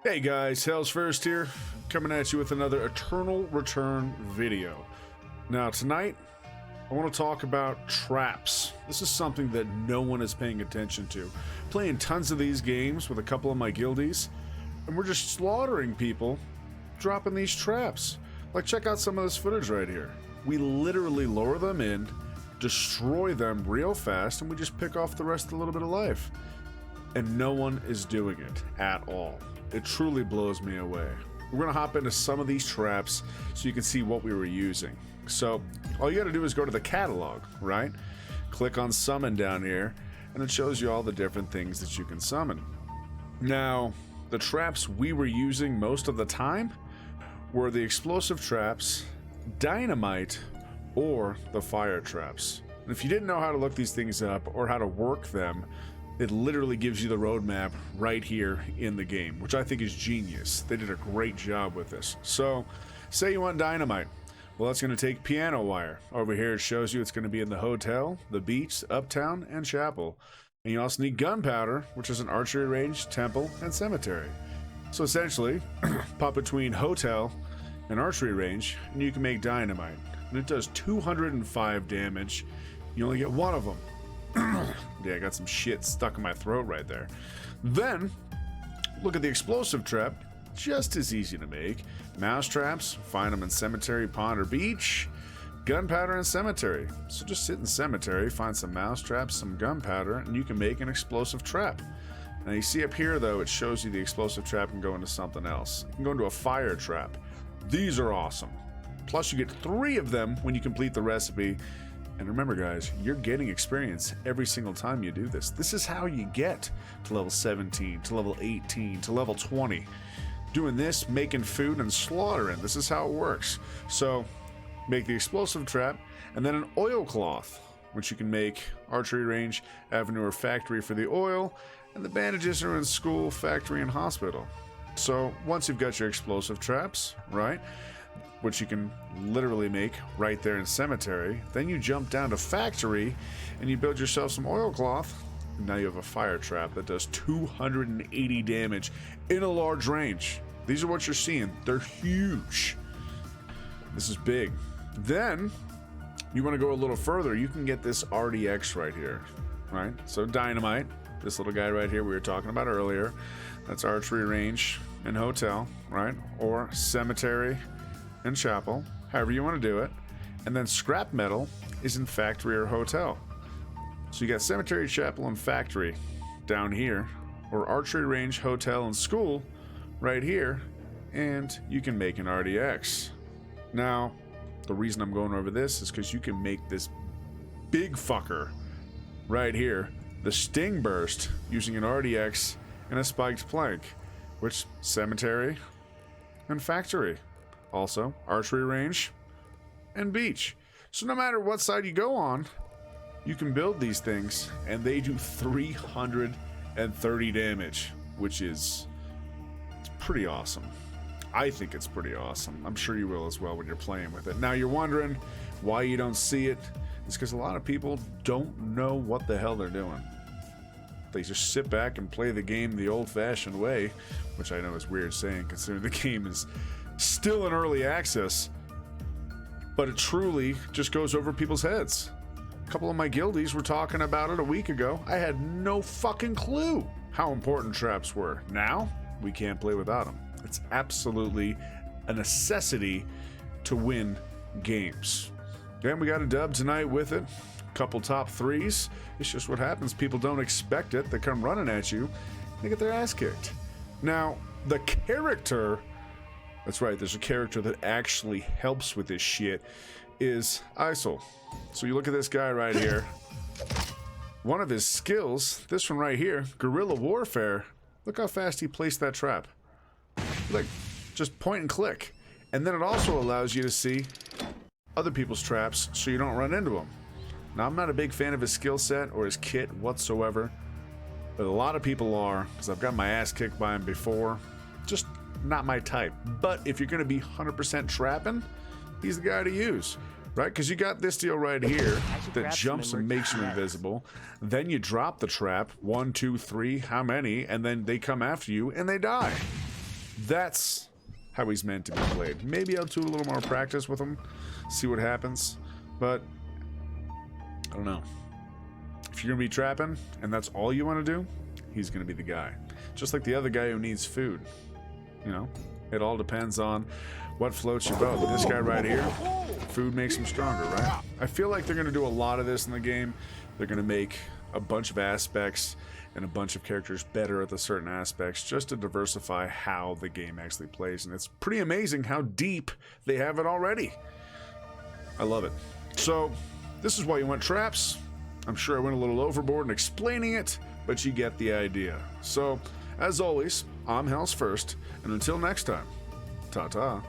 Hey guys, HellsF1rst here, coming at you with another Eternal Return video. Now tonight, I want to talk about traps. This is something that no one is paying attention to. Playing tons of these games with a couple of my guildies, and we're just slaughtering people, dropping these traps. Like, check out some of this footage right here. We literally lure them in, destroy them real fast, and we just pick off the rest of a little bit of life. And no one is doing it at all. It truly blows me away. We're gonna hop into some of these traps so you can see what we were using. So all you gotta do is go to the catalog, right? Click on summon down here, and it shows you all the different things that you can summon. Now, the traps we were using most of the time were the explosive traps, dynamite, or the fire traps. And if you didn't know how to look these things up or how to work them, it literally gives you the roadmap right here in the game, which I think is genius. They did a great job with this. So, say you want dynamite. Well, that's going to take piano wire. Over here it shows you it's going to be in the hotel, the beach, uptown, and chapel. And you also need gunpowder, which is an archery range, temple, and cemetery. So essentially, pop between hotel and archery range, and you can make dynamite. And it does 205 damage. You only get one of them. Yeah, I got some shit stuck in my throat right there. Then, look at the explosive trap. Just as easy to make. Mouse traps, find them in cemetery, pond, or beach. Gunpowder and cemetery. So just sit in cemetery, find some mouse traps, some gunpowder, and you can make an explosive trap. Now you see up here though, it shows you the explosive trap can go into something else. It can go into a fire trap. These are awesome. Plus you get 3 of them when you complete the recipe. And remember guys, you're getting experience every single time you do this. This is how you get to level 17, to level 18, to level 20. Doing this, making food and slaughtering. This is how it works. So, make the explosive trap, and then an oilcloth, which you can make archery range, avenue, or factory for the oil, and the bandages are in school, factory, and hospital. So, once you've got your explosive traps, right, which you can literally make right there in cemetery, then you jump down to factory and you build yourself some oilcloth, and now you have a fire trap that does 280 damage in a large range. These are what you're seeing. They're huge. This is big. Then you want to go a little further, you can get this RDX right here, right? So dynamite, this little guy right here we were talking about earlier, that's archery range and hotel, right? Or cemetery and chapel, however you want to do it. And then scrap metal is in factory or hotel. So you got cemetery, chapel, and factory down here, or archery range, hotel, and school right here, and you can make an RDX. Now, the reason I'm going over this is because you can make this big fucker right here, the Sting Burst, using an RDX and a spiked plank, which cemetery and factory. Also, archery range and beach. So no matter what side you go on, you can build these things, and they do 330 damage, which is pretty awesome. I think it's pretty awesome. I'm sure you will as well when you're playing with it. Now you're wondering why you don't see it. It's because a lot of people don't know what the hell they're doing. They just sit back and play the game the old-fashioned way, which I know is weird saying considering the game is still in early access, but it truly just goes over people's heads. A couple of my guildies were talking about it a week ago. I had no fucking clue how important traps were. Now, we can't play without them. It's absolutely a necessity to win games. And we got a dub tonight with it. Couple top 3s. It's just what happens. People don't expect it. They come running at you. They get their ass kicked. Now, the character, that's right, there's a character that actually helps with this shit, is Isol. So you look at this guy right here. One of his skills, this one right here, guerrilla warfare. Look how fast he placed that trap. Like, just point and click. And then it also allows you to see other people's traps so you don't run into them. Now, I'm not a big fan of his skill set or his kit whatsoever, but a lot of people are, because I've got my ass kicked by him before. Just not my type. But if you're going to be 100% trapping, he's the guy to use, right? Because you got this deal right here that jumps and makes you invisible. Then you drop the trap, 1, 2, 3, how many? And then they come after you and they die. That's how he's meant to be played. Maybe I'll do a little more practice with him, see what happens, but I don't know. If you're gonna be trapping and that's all you want to do, he's gonna be the guy. Just like the other guy who needs food. You know, it all depends on what floats your boat. This guy right here, food makes him stronger, right? I feel like they're gonna do a lot of this in the game. They're gonna make a bunch of aspects and a bunch of characters better at the certain aspects just to diversify how the game actually plays. And it's pretty amazing how deep they have it already. I love it. So this is why you want traps. I'm sure I went a little overboard in explaining it, but you get the idea. So as always, I'm HellsF1rst, and until next time, ta-ta.